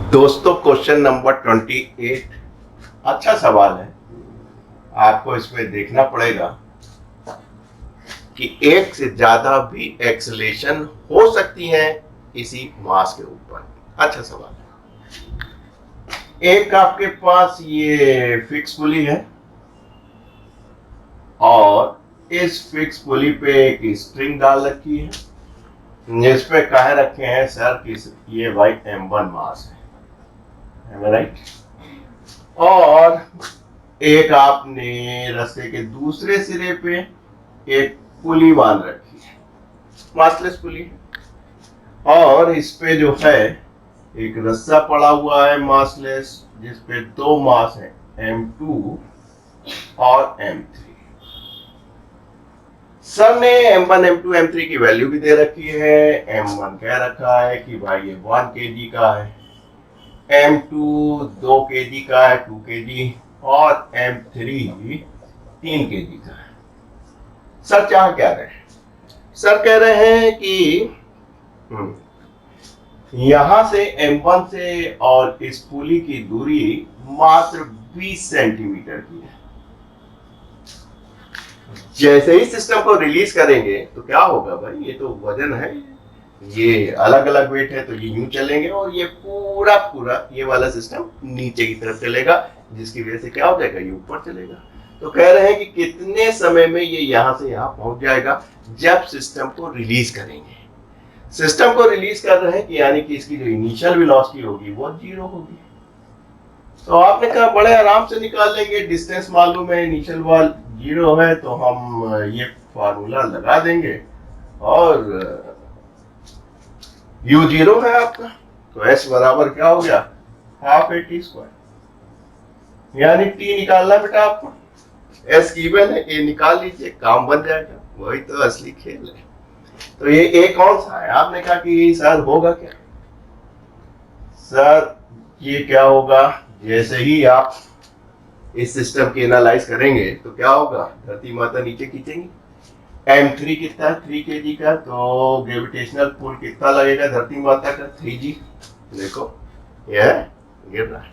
दोस्तों question number 28 अच्छा सवाल है। आपको इसमें देखना पड़ेगा कि एक से ज्यादा भी एक्सेलेरेशन हो सकती है इसी मास के ऊपर। अच्छा सवाल है। एक आपके पास ये फिक्स पुली है और इस फिक्स पुली पे एक स्ट्रिंग डाल रखी है जिसपे कह रखे हैं सर कि ये भाई m1 मास है, राइट। और एक आपने रस्ते के दूसरे सिरे पे एक पुली बांध रखी है, मासलेस पुली है। और इस पे जो है एक रस्सा पड़ा हुआ है मासलेस, जिसपे दो मास है m2 और m3। सर ने m1 m2 m3 की वैल्यू भी दे रखी है। m1 कह रखा है कि भाई ये 1 kg का है, m2 2 kg का है 2 kg, और m3 3 kg का है। सर चाह क्या रहे हैं? सर कह रहे हैं कि यहां से m1 से और इस पुली की दूरी मात्र 20 सेंटीमीटर की है। जैसे ही सिस्टम को रिलीज करेंगे तो क्या होगा भाई, ये तो वजन है, ये अलग अलग वेट है, तो ये यूं चलेंगे और ये पूरा पूरा ये वाला सिस्टम नीचे की तरफ चलेगा, जिसकी वजह से क्या हो जाएगा, ये ऊपर चलेगा। तो कह रहे हैं कि कितने समय में ये यहां से यहां पहुंच जाएगा जब सिस्टम को रिलीज करेंगे। सिस्टम को रिलीज कर रहे हैं कि यानी कि इसकी जो इनिशियल वेलोसिटी होगी वो 0 होगी। तो आपने कहा बड़े आराम से निकाल लेंगे, डिस्टेंस मालूम है, इनिशियल वाल 0 है, तो हम ये फार्मूला लगा देंगे और u 0 है आपका, तो s बराबर क्या हो गया, हाफ a t स्क्वायर, यानी t निकालना बेटा आपको, s गिवन है, a निकाल लीजिए, काम बन जाएगा। वही तो असली खेल है। तो ये a कौन सा है? आपने कहा कि सर होगा क्या? सर ये क्या होगा, जैसे ही आप इस सिस्टम की एनालाइज करेंगे तो क्या होगा, धरती माता नीचे खींचेंगी। m3 कितना, 3 kg का, तो ग्रेविटेशनल पुल कितना लगेगा धरती माता का, 3g। देखो यह गिर रहा है।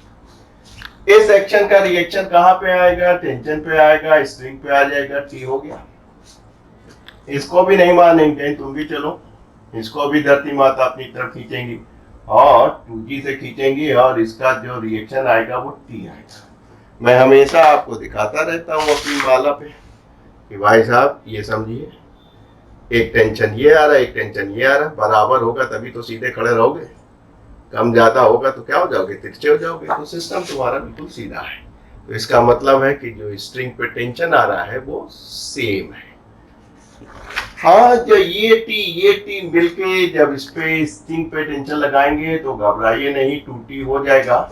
इस एक्शन का रिएक्शन कहां पे आएगा, टेंशन पे आएगा, स्ट्रिंग पे आ जाएगा, t हो गया। इसको भी नहीं मानेंगे, तुम भी चलो, इसको भी धरती माता अपनी तरफ खींचेंगी और 2g से खींचेंगी, और इसका जो रिएक्शन आएगा वो t आएगा। मैं हमेशा आपको दिखाता रहता हूँ अपनी माला पे कि भाई साहब ये समझिए, एक टेंशन ये आ रहा है, एक टेंशन ये आ रहा है, बराबर होगा तभी तो सीधे खड़े रहोगे, कम ज्यादा होगा तो क्या हो जाओगे, तिरछे हो जाओगे। तो सिस्टम तुम्हारा बिल्कुल सीधा है, तो इसका मतलब है कि जो स्ट्रिंग पे टेंशन आ रहा है वो सेम है। हाँ, जो ये टी मिलके जब इस पे स्ट्रिंग पे टेंशन लगाएंगे तो घबराइए नहीं, 2t हो जाएगा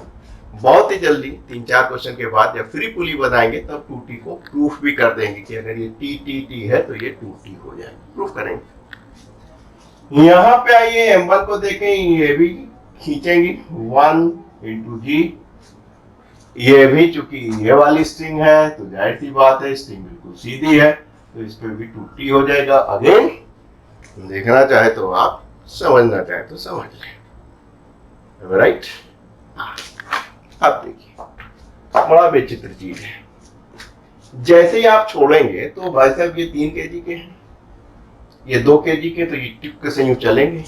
बहुत ही जल्दी। 3-4 क्वेश्चन के बाद जब फ्री पुली बनाएंगे तब 2t को प्रूफ भी कर देंगे कि अगर ये t है तो ये 2t हो जाएगा, प्रूफ करेंगे। यहाँ पे आइए m1 को देखें, ये भी खींचेंगे 1 into g, ये भी चूंकि ये वाली स्ट्रिंग है तो जाहिर सी बात है स्ट्रिंग बिल्कुल सीधी है, तो इस पे भी 2t हो जाएगा। अगेन देखना चाहे तो आप, समझना चाहे तो समझ लें, राइट। अब देखिए बड़ा बेचित्र चीज है, जैसे ही आप छोड़ेंगे तो भाई साहब ये 3 kg के हैं, ये 2 kg के, तो ये टिप से यूं चलेंगे,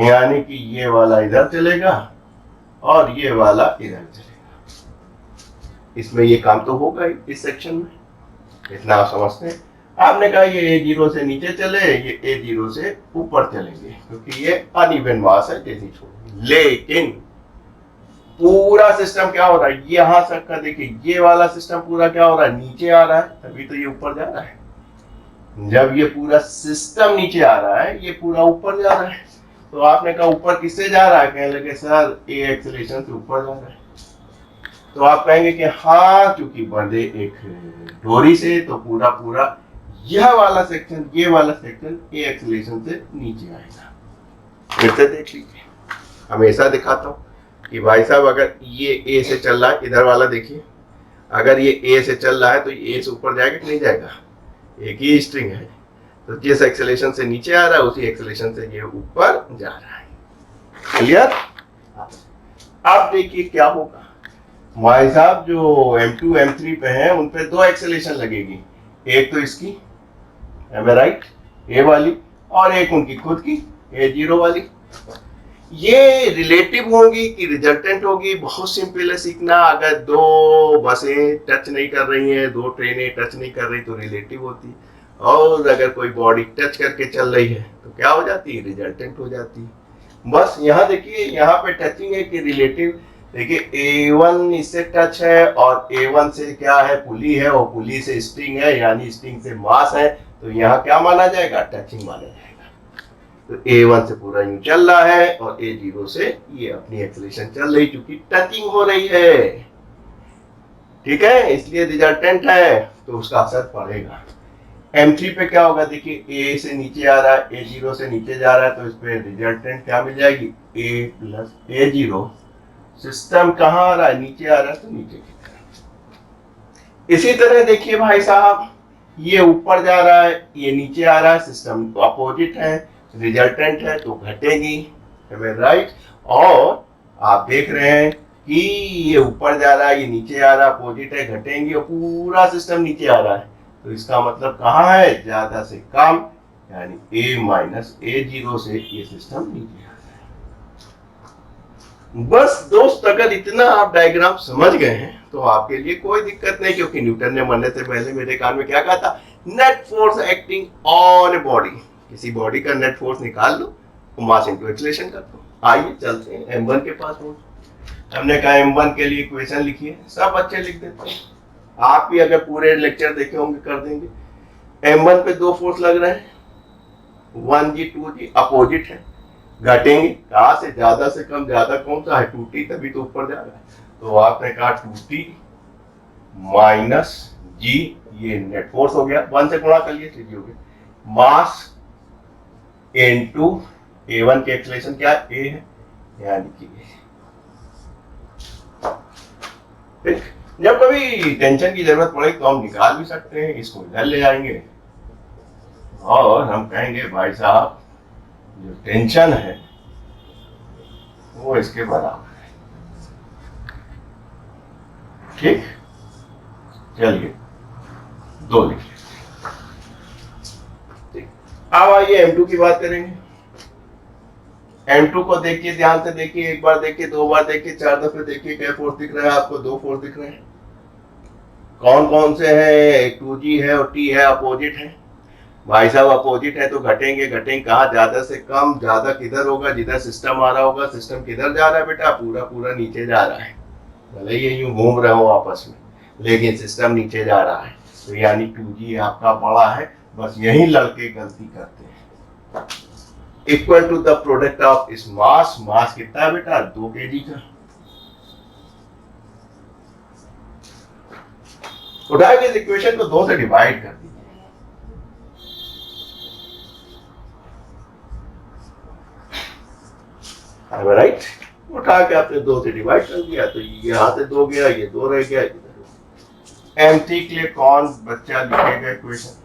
यानी कि ये वाला इधर चलेगा और ये वाला इधर चलेगा। इसमें ये काम तो होगा ही इस सेक्शन में, इतना आप समझते हैं। आपने कहा ये a0 से नीचे चले, ये a0 से ऊपर चलेंगे, क्योंकि ये अनइवन मास है, जैसे छोड़। लेकिन पूरा सिस्टम क्या हो रहा है, यहां तक का देखिए, ये वाला सिस्टम पूरा क्या हो रहा है, नीचे आ रहा है, तभी तो ये ऊपर जा रहा है। जब ये पूरा सिस्टम नीचे आ रहा है, ये पूरा ऊपर जा रहा है। तो आपने कहा ऊपर किससे जा रहा है, कहने लगे सर ए एक्सेलरेशन से ऊपर जा रहा है। तो आप कहेंगे कि हाँ, चूंकि बंधे एक डोरी से, तो पूरा पूरा यह वाला सेक्शन, ये वाला सेक्शन ए एक्सेलरेशन से नीचे आएगा। फिर से देख लीजिए, हमेशा दिखाता हूं कि भाई साहब अगर ये ए से चल रहा है, इधर वाला देखिए, अगर ये ए से चल रहा है तो ये ए से ऊपर जाएगा कि नहीं जाएगा, एक ही स्ट्रिंग है, तो जिस एक्सेलरेशन से नीचे आ रहा है उसी एक्सेलरेशन से ये ऊपर जा रहा है। क्लियर? अब देखिए क्या होगा भाई साहब, जो M2 M3 पे है उन पे दो एक्सेलेरेशन लगेगी, एक तो इसकी एम आई राइट ए वाली, और एक उनकी खुद की A0 वाली। ये रिलेटिव होगी कि रिजल्टेंट होगी, बहुत सिंपल है सीखना। अगर दो बसें टच नहीं कर रही हैं, दो ट्रेनें टच नहीं कर रही तो रिलेटिव होती है, और अगर कोई बॉडी टच करके चल रही है तो क्या हो जाती है, रिजल्टेंट हो जाती है। बस यहाँ देखिए, यहाँ पे टचिंग है कि रिलेटिव। देखिए A1 इससे टच है और A1 से क्या है, पुली है, और पुली से स्ट्रिंग है, यानी स्ट्रिंग से मास है, तो यहाँ क्या माना जाएगा, टचिंग माना जाएगा। तो A1 से पूरा यूं चल रहा है और A0 से ये अपनी एक्सेलरेशन चल रही, चूंकि टचिंग हो रही है, ठीक है, इसलिए रिजल्टेंट है तो उसका असर पड़ेगा। M3 पे क्या होगा, देखिए A से नीचे आ रहा है, A0 से नीचे जा रहा है, तो इस पे रिजल्टेंट क्या मिल जाएगी, A प्लस A0। सिस्टम कहाँ आ रहा है, नीचे आ रहा है, तो नीचे की तरफ। इसी तरह देखिए भाई साहब, ये ऊपर जा रहा है, ये नीचे आ रहा है, सिस्टम अपोजिट है, रिजल्टेंट है तो घटेगी, राइट। और आप देख रहे हैं कि ये ऊपर जा रहा है, ये नीचे आ रहा है, अपोजिट है, घटेंगी, और पूरा सिस्टम नीचे आ रहा है, तो इसका मतलब कहाँ है, ज्यादा से कम, यानी A माइनस A0 से ये सिस्टम नीचे आ रहा है। बस दोस्त, अगर इतना आप डायग्राम समझ गए हैं तो आपके लिए कोई दिक्कत नहीं, क्योंकि न्यूटन ने मरने से पहले मेरे कान में क्या कहा था, net force acting on a body, किसी बॉडी का नेट फोर्स निकाल लो, मास इनटू एक्सेलरेशन कर दो। आइए चलते हैं M1 के पास। हमने कहा M1 के लिए इक्वेशन लिखिए, सब बच्चे लिख देते हैं, आप भी अगर पूरे लेक्चर देखे होंगे कर देंगे। M1 पे दो फोर्स लग रहे हैं, 1G 2G, अपोजिट है, घटेंगे, कहाँ से, ज्यादा से कम, ज्यादा कौन सा है, 2T, तभी तो ऊपर जा रहा है, तो आपने कहा 2T माइनस G, ये नेट फोर्स हो गया, 1 से गुणा कर लिए, 3G हो गया, मास इनटू A1 की एक्सेलरेशन क्या है, A है, यानी कि ठीक। जब कभी टेंशन की जरूरत पड़े तो हम निकाल भी सकते हैं, इसको इधर ले आएंगे और हम कहेंगे भाई साहब जो टेंशन है वो इसके बराबर है, ठीक। चलिए 2 लिख लेते। अब आइए M2 की बात करेंगे। M2 को देखिए, ध्यान से देखिए, एक बार देखिए, 2 बार देखिए, 4 दफे देखिए, क्या फोर्स दिख रहा है आपको, 2 फोर्स दिख रहे हैं। कौन कौन से हैं, एक 2G है और T है, अपोजिट है। भाई साहब अपोजिट है तो घटेंगे, घटेंगे कहाँ, ज्यादा से कम, ज्यादा किधर होगा, जिधर सिस्टम आ रहा होगा। सिस्टम किधर जा रहा है बेटा, पूरा पूरा नीचे जा रहा है, भले ये यूं घूम रहे हो आपस में, लेकिन सिस्टम नीचे जा रहा है, तो यानी 2G आपका बड़ा है। बस यही लड़के गलती करते हैं। Equal to the product of इस मास, मास कितना है बेटा, 2 kg का। उठा के इस इक्वेशन को 2 से डिवाइड कर दीजिए, राइट। उठा के आपने 2 से डिवाइड कर दिया, तो यहाँ से 2 गया, ये 2 रह गया। M3 के लिए कौन बच्चा लिखेगा इक्वेशन,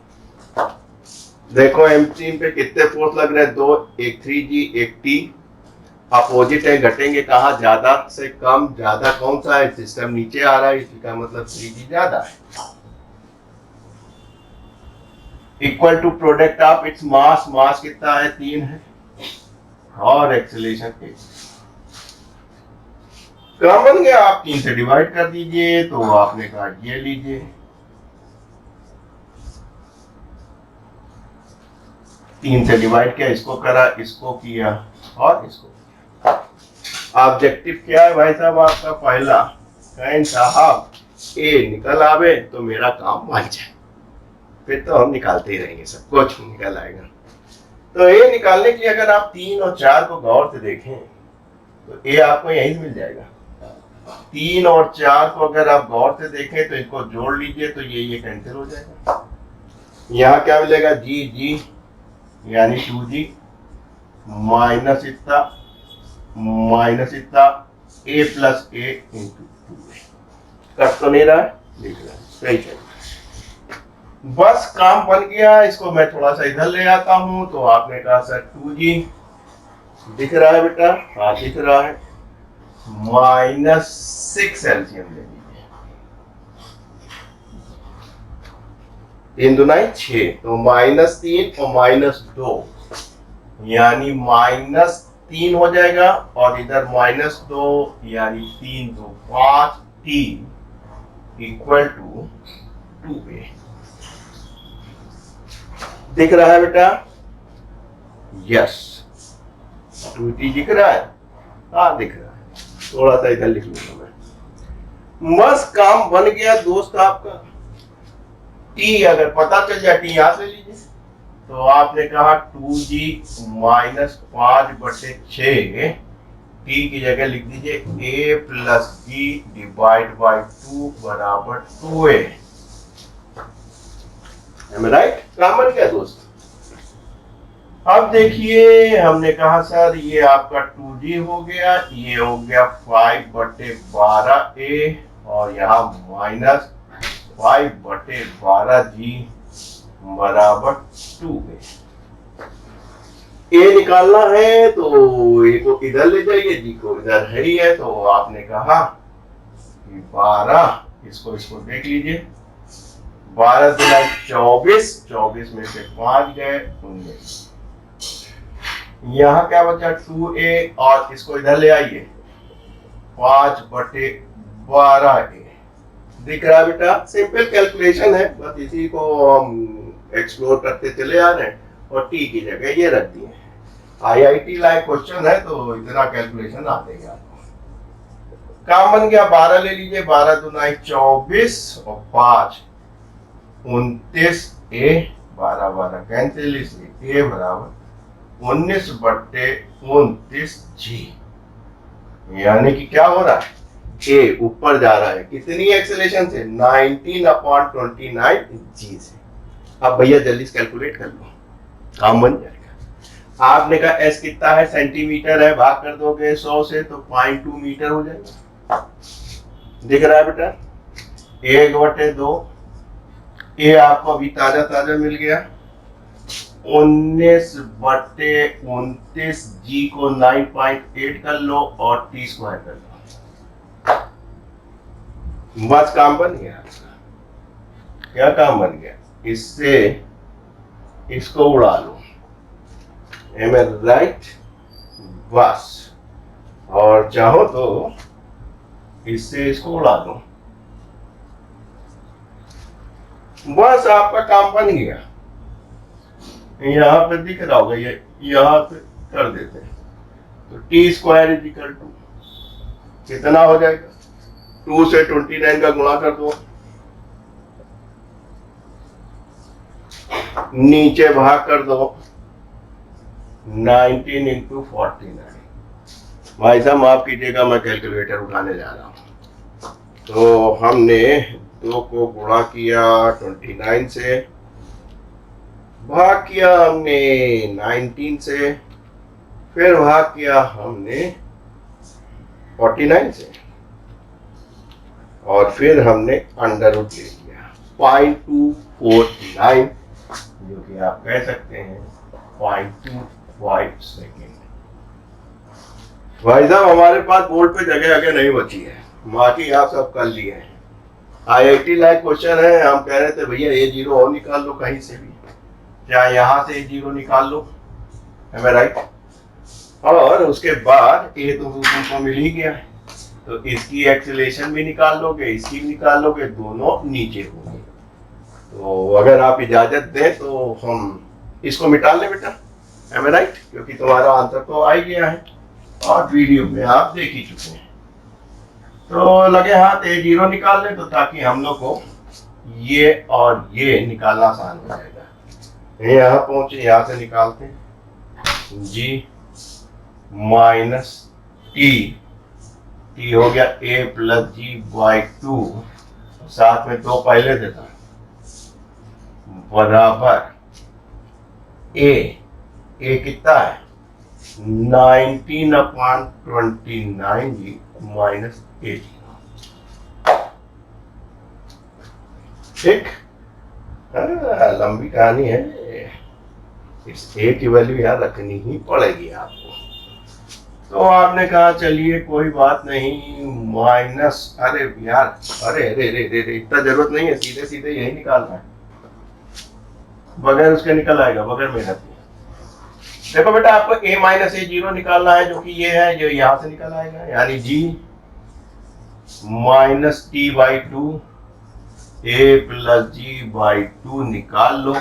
देखो M3 पे कितने फोर्स लग रहे हैं, 2, एक 3G एक T, अपोजिट है, घटेंगे कहाँ, ज्यादा से कम, ज्यादा कौन सा है, सिस्टम नीचे आ रहा है, इसका मतलब 3G ज्यादा है। Equal to product of its mass, mass कितना है, 3 है, और एक्सेलरेशन कॉमन गया, आप 3 से डिवाइड कर दीजिए, तो आपने कहा ये लीजिए, 3 से डिवाइड किया, इसको करा, इसको किया और इसको किया। ऑब्जेक्टिव क्या है भाई साहब आपका, पहला कहें साहब A निकल आवे तो मेरा काम बन जाए, फिर तो हम निकालते ही रहेंगे, सब कुछ निकल आएगा। तो A निकालने के लिए अगर आप 3 और 4 को गौर से देखें तो A आपको यहीं मिल जाएगा। 3 और 4 को अगर आप गौर से देखें तो इनको जोड़ लीजिए, तो ये कैंसिल हो जाएगा। यहाँ क्या मिलेगा, G यानी 2G माइनस इतना A plus A into 2A। Cut तो नहीं रहा है, लिख रहा है, सही है। बस काम बन गया। इसको मैं थोड़ा सा इधर ले आता हूं, तो आपने कहा सर 2G दिख रहा है बेटा, हाँ दिख रहा है। -6 एलसीएम ले लीजिए, 3 दूना 6, तो -3 और -2 यानी -3 हो जाएगा, और इधर -2 यानी 3 2 5 t इक्वल टू 2a। दिख रहा है बेटा? यस, 2t दिख रहा है? हाँ दिख रहा है। थोड़ा सा इधर लिख लूंगा मैं। बस काम बन गया दोस्त आपका। t अगर पता चल जाए, t यहां से लीजिए, तो आपने कहा 2g -5/6, t की जगह लिख दीजिए a + g डिवाइड बाई 2 बराबर 2a। राइट? काम बन गया दोस्त। अब देखिए, हमने कहा सर ये आपका 2g हो गया, ये हो गया 5/12a, और यहाँ -5/12g बराबर 2a। ए निकालना है तो ए को इधर ले जाइए, जी को इधर है ही है, तो आपने कहा कि 12, इसको देख लीजिए, 12 दूना 24, 24 में से 5 गए 19। यहाँ क्या बचा 2a, और इसको इधर ले आइए, 5/12a। दिख रहा है बेटा? सिंपल कैलकुलेशन है, बस इसी को हम एक्सप्लोर करते चले आ रहे हैं, और टी की जगह ये रख दिए। आईआईटी लाइक क्वेश्चन है तो इतना कैलकुलेशन आ जाएगा। काम बन गया। 12 ले लीजिए, 12 दूना 24 और 5 29a, 12 12 कैंसिल, इसलिए a बराबर 19/29g। यानी कि क्या हो रहा है? ए ऊपर जा रहा है, कितनी एक्सेलेरेशन से? 19/29g से। अब भैया जल्दी से कैलकुलेट कर लो, काम बन जाएगा। आपने कहा एस कितना है? सेंटीमीटर है, भाग कर दोगे 100 से तो 0.2 मीटर हो जाएगा। दिख रहा है बेटा? 1/2, ये आपको अभी ताजा ताजा मिल गया। 19/29g को 9.8 कर लो और t स्क्वायर कर लो, बस काम बन गया। क्या काम बन गया? इससे इसको उड़ा लो, एम आई राइट? बस, और चाहो तो इससे इसको उड़ा दो, बस आपका काम बन गया। यहाँ पे दिख रहा होगा, ये यहाँ पे कर देते हैं, तो T square is equal to कितना हो जाएगा? 2 से 29 का गुणा कर दो, नीचे भाग कर दो, 19 × 49। भाई साहब माफ कीजिएगा, मैं कैलकुलेटर उठाने जा रहा हूँ। तो हमने 2 को गुणा किया 29 से, भाग किया हमने 19 से, फिर भाग किया हमने 49 से, और फिर हमने अंडर रूट ले लिया 0.249, जो कि आप कह सकते हैं 0.25 सेकेंड। भाई साहब हमारे पास बोर्ड पे जगह जगह नहीं बची है, बाकी आप सब कर लिए हैं। आईआईटी लाइक क्वेश्चन है, हम कह रहे थे भैया A0 और निकाल लो कहीं से भी, चाहे यहाँ से A0 निकाल लो, है मैं राइट? और उसके बाद A तो तुमको मिल ही गया है, तो इसकी एक्सेलेरेशन भी निकाल लोगे, इसकी भी निकाल लोगे, दोनों नीचे होंगे। तो अगर आप इजाजत दें तो हम इसको मिटा लें बेटा, है मैं राइट? क्योंकि तुम्हारा आंसर तो आ ही गया है और वीडियो में आप देख ही चुके हैं। तो लगे हाथ A0 निकाल लें, तो ताकि हम लोग को ये और ये निकालना आसान हो जाएगा। यहाँ पहुंचे, यहाँ से निकालते हैं G माइनस T हो गया A + G/2, साथ में 2 पहले देता बराबर A कितना है? 19/29g minus A। ठीक, लंबी कहानी है, इस A की वैल्यू याद रखनी ही पड़ेगी आपको। तो आपने कहा चलिए कोई बात नहीं, माइनस, अरे यार, अरे अरे अरे अरे अरे, इतना जरूरत नहीं है, सीधे सीधे यही निकालना है, बगैर उसके निकल आएगा, बगैर मेहनत के। देखो बेटा, आपको a माइनस ए जीरो निकालना है, जो कि ये है, जो यहां से निकल आएगा, यानी g minus T by two A plus G by two निकाल लो।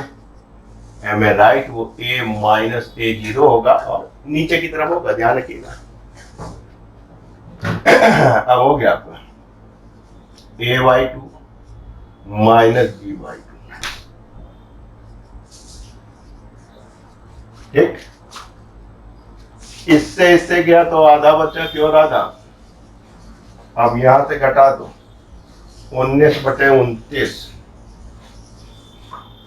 M A right? वो a माइनस ए जीरो होगा और नीचे की तरफ होगा, ध्यान रखिएगा। अब हो गया आपका a by two minus b by two, ठीक। इससे गया तो आधा बचा, क्यों आधा? अब यहां से घटा दो, 19/29,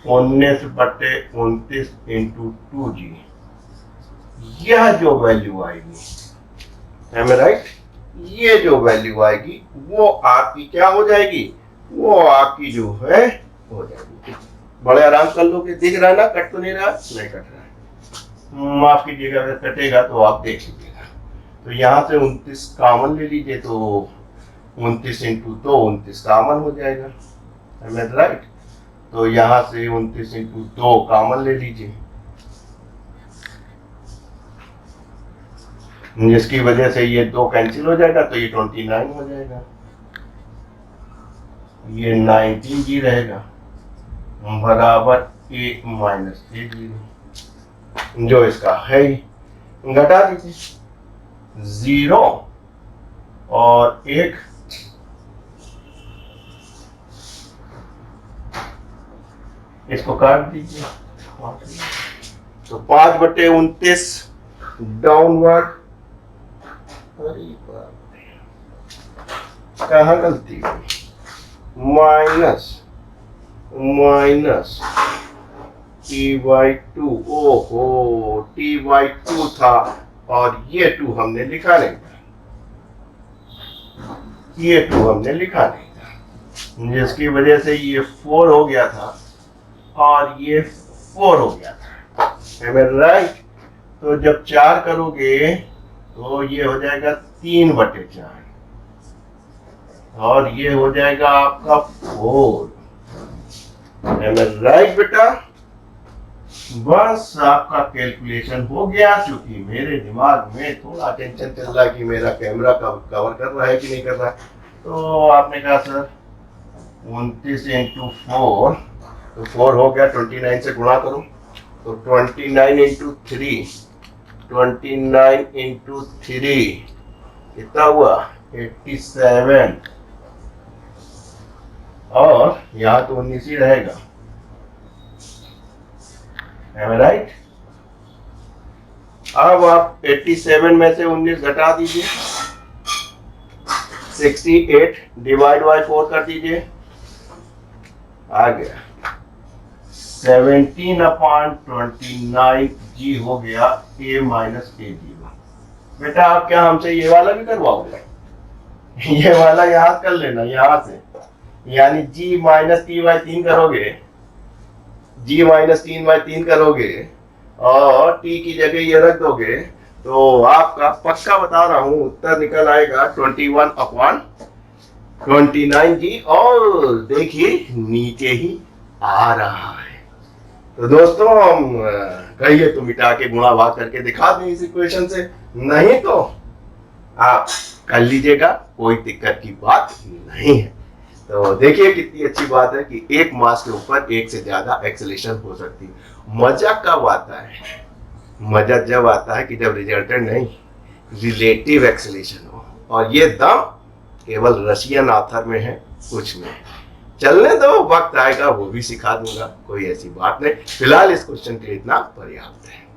19/29 इंटू 2g, यह जो वैल्यू आएगी, एम राइट, ये जो वैल्यू आएगी वो आपकी क्या हो जाएगी? वो आपकी जो है हो जाएगी। बड़े आराम कर लोगे, दिख रहा है ना, कट तो नहीं रहा? नहीं कट रहा है, माफ कीजिएगा, अगर कटेगा तो आप देख लीजिएगा। तो यहाँ से 29 कॉमन ले लीजिए, तो 29 इंटू 2 29 कॉमन हो जाएगा, एम राइट? तो यहाँ से 29 इंटू 2 कॉमन ले लीजिए, जिसकी वजह से ये 2 कैंसिल हो जाएगा, तो ये 29 हो जाएगा, ये 19g रहेगा, बराबर a माइनस ए जीरो, जो इसका है ही। घटा दीजिए, 0 और 1, इसको काट दीजिए, तो 5/29 डाउनवर्ड, कहाँ गलती हुई? माइनस टी बाई टू, ओहो, टी बाई टू था और ये 2 हमने लिखा नहीं था, ये 2 हमने लिखा नहीं था, जिसकी वजह से ये 4 हो गया था और ये 4 हो गया था, एम आई राइट? तो जब 4 करोगे तो ये हो जाएगा 3/4 और ये हो जाएगा आपका 4, एम आई राइट बेटा? बस आपका कैलकुलेशन हो गया। चूंकि मेरे दिमाग में थोड़ा टेंशन चल रहा है कि मेरा कैमरा कवर कर रहा है कि नहीं कर रहा है, तो आपने कहा सर 29 इंटू 4, तो 4 हो गया, 29 से गुणा करो, तो 29 इंटू 3, 29 इंटू 3 कितना हुआ? 87, और यहाँ तो 19 ही रहेगा, am I right? अब आप 87 में से 19 घटा दीजिए, 68 डिवाइड बाय 4 कर दीजिए, आ गया 17/29 जी हो गया a माइनस ए जीरो। बेटा आप क्या हमसे ये वाला भी करवाओगे? ये वाला याद कर लेना यहाँ से, यानी g माइनस 3/3 करोगे, g माइनस 3/3 करोगे और t की जगह ये रख दोगे, तो आपका पक्का बता रहा हूं उत्तर निकल आएगा 21/29g, और देखिए नीचे ही आ रहा है। तो दोस्तों हम कहिए तो मिटा के गुणा भाग करके दिखा दें इस इक्वेशन से, नहीं तो आप कर लीजिएगा, कोई दिक्कत की बात नहीं है। तो देखिए कितनी अच्छी बात है कि एक मास के ऊपर एक से ज्यादा एक्सेलेरेशन हो सकती है। मजा कब आता है? मजा जब आता है कि जब रिजल्टेंट नहीं, रिलेटिव एक्सेलेरेशन हो, और ये दम केवल रशियन ऑथर में है, कुछ में। चलने दो, वक्त आएगा वो भी सिखा दूंगा, कोई ऐसी बात नहीं। फिलहाल इस क्वेश्चन के लिए इतना पर्याप्त है।